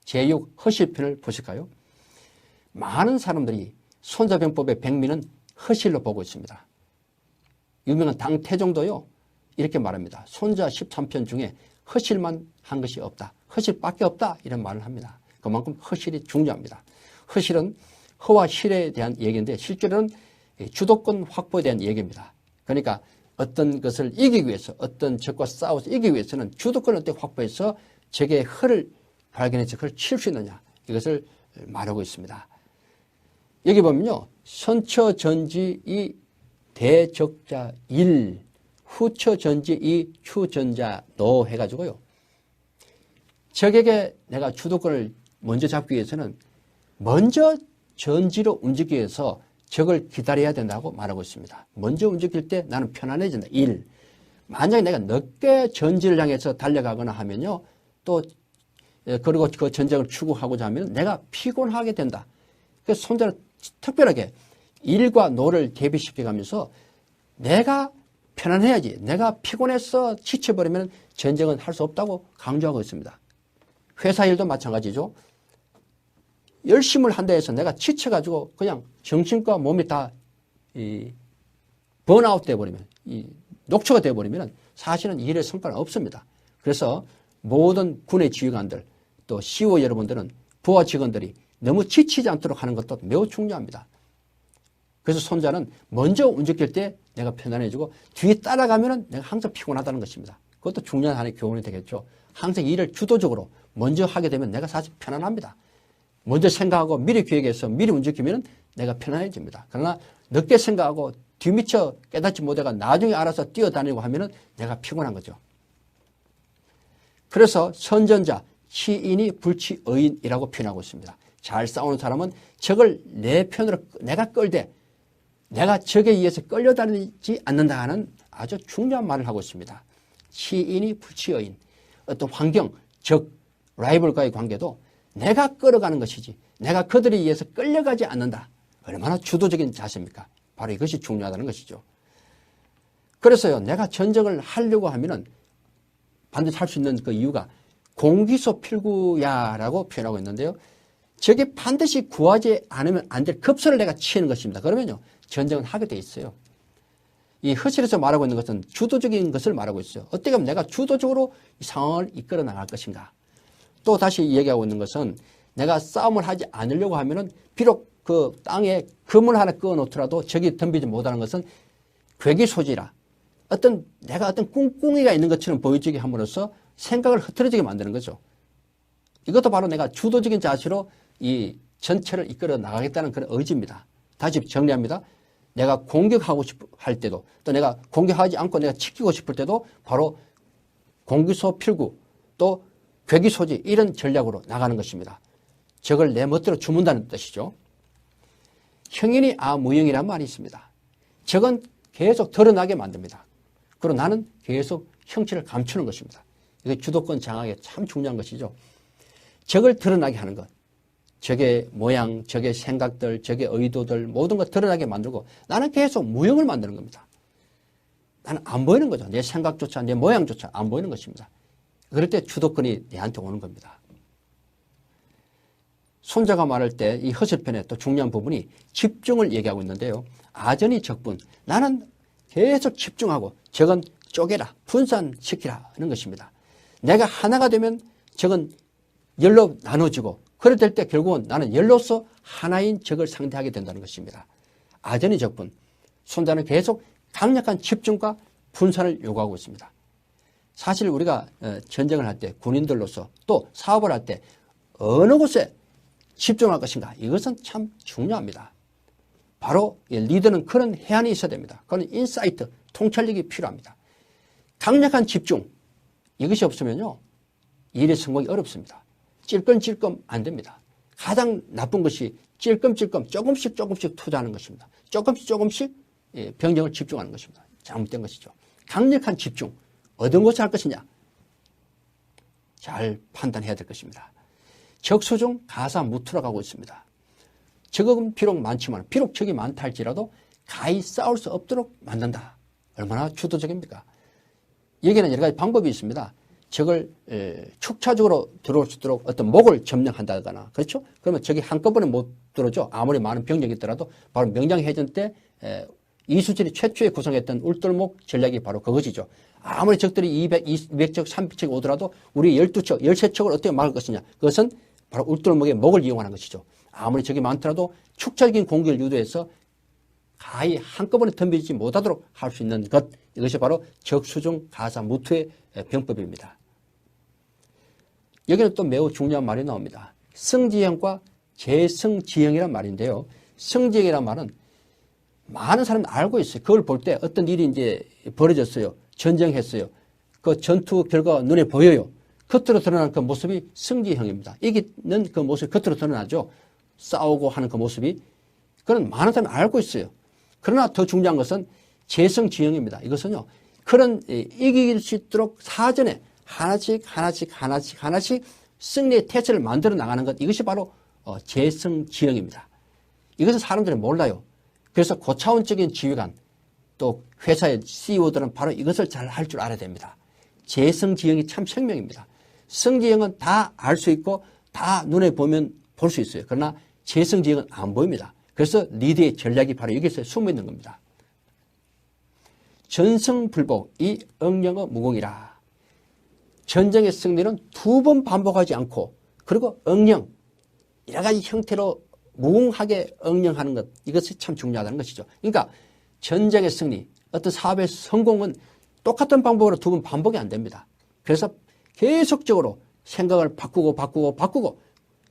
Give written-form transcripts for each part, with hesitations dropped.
제6 허실편을 보실까요? 많은 사람들이 손자병법의 백미는 허실로 보고 있습니다. 유명한 당태종도요 이렇게 말합니다. 손자 13편 중에 허실만 한 것이 없다. 허실밖에 없다 이런 말을 합니다. 그만큼 허실이 중요합니다. 허실은 허와 실에 대한 얘기인데 실제로는 주도권 확보에 대한 얘기입니다. 그러니까 어떤 것을 이기기 위해서 어떤 적과 싸워서 이기기 위해서는 주도권을 어떻게 확보해서 적의 허를 발견해서 그걸 칠 수 있느냐 이것을 말하고 있습니다. 여기 보면요. 선처전지 이 대적자 일 후처전지 이 추전자 노 해가지고요. 적에게 내가 주도권을 먼저 잡기 위해서는 먼저 전지로 움직이기 위해서 적을 기다려야 된다고 말하고 있습니다. 먼저 움직일 때 나는 편안해진다. 1. 만약에 내가 늦게 전지를 향해서 달려가거나 하면요. 또 그리고 그 전쟁을 추구하고자 하면 내가 피곤하게 된다. 그래서 손자는 특별하게 일과 노를 대비시켜가면서 내가 편안해야지. 내가 피곤해서 지쳐버리면 전쟁은 할 수 없다고 강조하고 있습니다. 회사 일도 마찬가지죠. 열심을 한다 해서 내가 지쳐가지고 그냥 정신과 몸이 다 번아웃 돼버리면, 녹초가 돼버리면 사실은 일의 성과는 없습니다. 그래서 모든 군의 지휘관들 또 CEO 여러분들은 부하 직원들이 너무 지치지 않도록 하는 것도 매우 중요합니다. 그래서 손자는 먼저 움직일 때 내가 편안해지고 뒤에 따라가면 내가 항상 피곤하다는 것입니다. 그것도 중요한 하나의 교훈이 되겠죠. 항상 일을 주도적으로 먼저 하게 되면 내가 사실 편안합니다. 먼저 생각하고 미리 기획해서 미리 움직이면 내가 편안해집니다. 그러나 늦게 생각하고 뒤미처 깨닫지 못해가 나중에 알아서 뛰어다니고 하면 내가 피곤한 거죠. 그래서 선전자, 치인이 불치의인이라고 표현하고 있습니다. 잘 싸우는 사람은 적을 내 편으로 내가 끌되 내가 적에 의해서 끌려다니지 않는다 하는 아주 중요한 말을 하고 있습니다. 치인이 불치의인. 어떤 환경, 적, 라이벌과의 관계도 내가 끌어가는 것이지 내가 그들에 의해서 끌려가지 않는다. 얼마나 주도적인 자세입니까? 바로 이것이 중요하다는 것이죠. 그래서요, 내가 전쟁을 하려고 하면은 반드시 할 수 있는 그 이유가 공기소 필구야라고 표현하고 있는데요. 적이 반드시 구하지 않으면 안 될 급소를 내가 치는 것입니다. 그러면요, 전쟁은 하게 돼 있어요. 이 허실에서 말하고 있는 것은 주도적인 것을 말하고 있어요. 어떻게 하면 내가 주도적으로 이 상황을 이끌어 나갈 것인가. 또 다시 얘기하고 있는 것은 내가 싸움을 하지 않으려고 하면은 비록 그 땅에 금을 하나 그어 놓더라도 적이 덤비지 못하는 것은 괴기소지라 내가 어떤 꿍꿍이가 있는 것처럼 보여지게 함으로써 생각을 흐트러지게 만드는 거죠. 이것도 바로 내가 주도적인 자세로 이 전체를 이끌어 나가겠다는 그런 의지입니다. 다시 정리합니다. 내가 공격하고 할 때도 또 내가 공격하지 않고 내가 지키고 싶을 때도 바로 공기소 필구 또 괴기소지 이런 전략으로 나가는 것입니다. 적을 내 멋대로 주문다는 뜻이죠. 형인이 무형이라는 말이 있습니다. 적은 계속 드러나게 만듭니다. 그리고 나는 계속 형체를 감추는 것입니다. 이게 주도권 장악에 참 중요한 것이죠. 적을 드러나게 하는 것. 적의 모양, 적의 생각들, 적의 의도들 모든 것 드러나게 만들고 나는 계속 무형을 만드는 겁니다. 나는 안 보이는 거죠. 내 생각조차 내 모양조차 안 보이는 것입니다. 그럴 때 주도권이 내한테 오는 겁니다. 손자가 말할 때 이 허실편의 또 중요한 부분이 집중을 얘기하고 있는데요. 아전이 적분. 나는 계속 집중하고 적은 쪼개라, 분산시키라 하는 것입니다. 내가 하나가 되면 적은 열로 나눠지고 그럴 때 결국은 나는 열로서 하나인 적을 상대하게 된다는 것입니다. 아전이 적분. 손자는 계속 강력한 집중과 분산을 요구하고 있습니다. 사실 우리가 전쟁을 할 때 군인들로서 또 사업을 할 때 어느 곳에 집중할 것인가 이것은 참 중요합니다. 바로 리더는 그런 해안이 있어야 됩니다. 그런 인사이트, 통찰력이 필요합니다. 강력한 집중 이것이 없으면요 일의 성공이 어렵습니다. 찔끔찔끔 안 됩니다. 가장 나쁜 것이 찔끔찔끔 조금씩 투자하는 것입니다. 조금씩 병력을 집중하는 것입니다. 잘못된 것이죠. 강력한 집중 어떤 곳에 할 것이냐 잘 판단해야 될 것입니다. 적수중 가사무투라 가고 있습니다. 적은 비록 많지만 비록 적이 많다 할지라도 가히 싸울 수 없도록 만든다. 얼마나 주도적입니까? 여기에는 여러 가지 방법이 있습니다. 적을 축차적으로 들어올 수 있도록 어떤 목을 점령한다거나 그렇죠? 그러면 적이 한꺼번에 못 들어오죠. 아무리 많은 병력이 있더라도 바로 명량해전 때 이수진이 최초에 구성했던 울돌목 전략이 바로 그것이죠. 아무리 적들이 200척, 300척 오더라도 우리 12척, 13척을 어떻게 막을 것이냐. 그것은 바로 울돌목의 목을 이용하는 것이죠. 아무리 적이 많더라도 축적인 공격을 유도해서 가히 한꺼번에 덤비지 못하도록 할 수 있는 것. 이것이 바로 적수중 가사무투의 병법입니다. 여기는 또 매우 중요한 말이 나옵니다. 승지형과 재승지형이란 말인데요. 승지형이란 말은 많은 사람이 알고 있어요. 그걸 볼 때 어떤 일이 이제 벌어졌어요. 전쟁했어요. 그 전투 결과가 눈에 보여요. 겉으로 드러나는 그 모습이 승지형입니다. 이기는 그 모습이 겉으로 드러나죠. 싸우고 하는 그 모습이. 그건 많은 사람이 알고 있어요. 그러나 더 중요한 것은 재승지형입니다. 이것은요. 그런 이길 수 있도록 사전에 하나씩 승리의 태세를 만들어 나가는 것. 이것이 바로 재승지형입니다. 이것은 사람들이 몰라요. 그래서 고차원적인 지휘관 또 회사의 CEO들은 바로 이것을 잘 할 줄 알아야 됩니다. 재승지형이 참 생명입니다. 승지형은 다 알 수 있고 다 눈에 보면 볼 수 있어요. 그러나 재승지형은 안 보입니다. 그래서 리더의 전략이 바로 여기서 숨어 있는 겁니다. 전승불복 이 응령어 무공이라. 전쟁의 승리는 두 번 반복하지 않고 그리고 응령 여러 가지 형태로 무궁하게 응령하는 것 이것이 참 중요하다는 것이죠. 그러니까 전쟁의 승리 어떤 사업의 성공은 똑같은 방법으로 두 번 반복이 안 됩니다. 그래서 계속적으로 생각을 바꾸고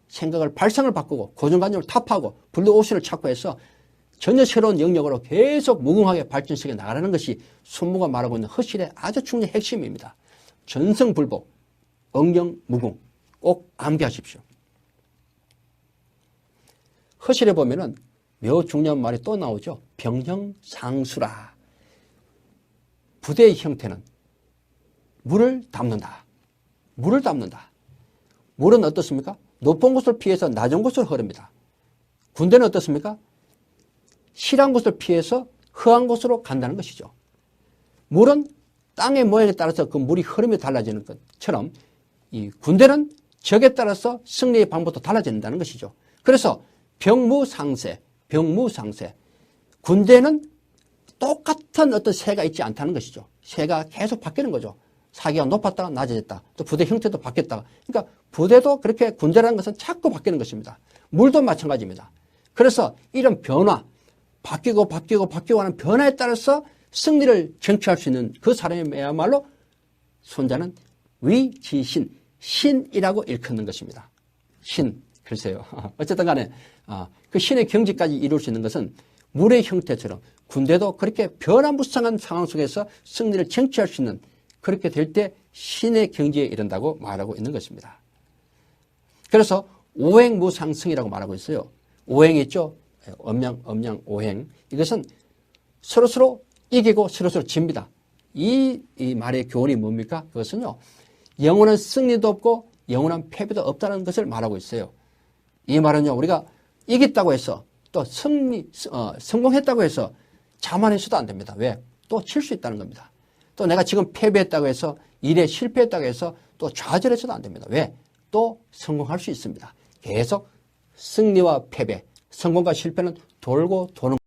생각을 발상을 바꾸고 고정관념을 타파하고 블루오션을 찾고 해서 전혀 새로운 영역으로 계속 무궁하게 발전시켜 나가는 것이 손무가 말하고 있는 허실의 아주 중요한 핵심입니다. 전승불복, 응령무궁 꼭 암기하십시오. 허실에 보면은 매우 중요한 말이 또 나오죠. 병형상수라. 부대의 형태는 물을 담는다. 물을 담는다. 물은 어떻습니까? 높은 곳을 피해서 낮은 곳으로 흐릅니다. 군대는 어떻습니까? 실한 곳을 피해서 허한 곳으로 간다는 것이죠. 물은 땅의 모양에 따라서 그 물이 흐름이 달라지는 것처럼 이 군대는 적에 따라서 승리의 방법도 달라진다는 것이죠. 그래서 병무상세. 군대는 똑같은 어떤 새가 있지 않다는 것이죠. 새가 계속 바뀌는 거죠. 사기가 높았다가 낮아졌다. 또 부대 형태도 바뀌었다가. 그러니까 부대도 그렇게 군대라는 것은 자꾸 바뀌는 것입니다. 물도 마찬가지입니다. 그래서 이런 변화, 바뀌고 하는 변화에 따라서 승리를 쟁취할 수 있는 그 사람이야말로 손자는 위지신, 신이라고 일컫는 것입니다. 신, 글쎄요. 어쨌든 간에 그 신의 경지까지 이룰 수 있는 것은 물의 형태처럼 군대도 그렇게 변화무쌍한 상황 속에서 승리를 쟁취할 수 있는 그렇게 될 때 신의 경지에 이른다고 말하고 있는 것입니다. 그래서 오행무상승이라고 말하고 있어요. 오행이 있죠. 엄양, 오행. 이것은 서로서로 이기고 서로서로 집니다. 이 말의 교훈이 뭡니까? 그것은요. 영원한 승리도 없고 영원한 패배도 없다는 것을 말하고 있어요. 이 말은요. 우리가 이겼다고 해서 또 성공했다고 해서 자만해서도 안 됩니다. 왜? 또 칠 수 있다는 겁니다. 또 내가 지금 패배했다고 해서 일에 실패했다고 해서 또 좌절해서도 안 됩니다. 왜? 또 성공할 수 있습니다. 계속 승리와 패배, 성공과 실패는 돌고 도는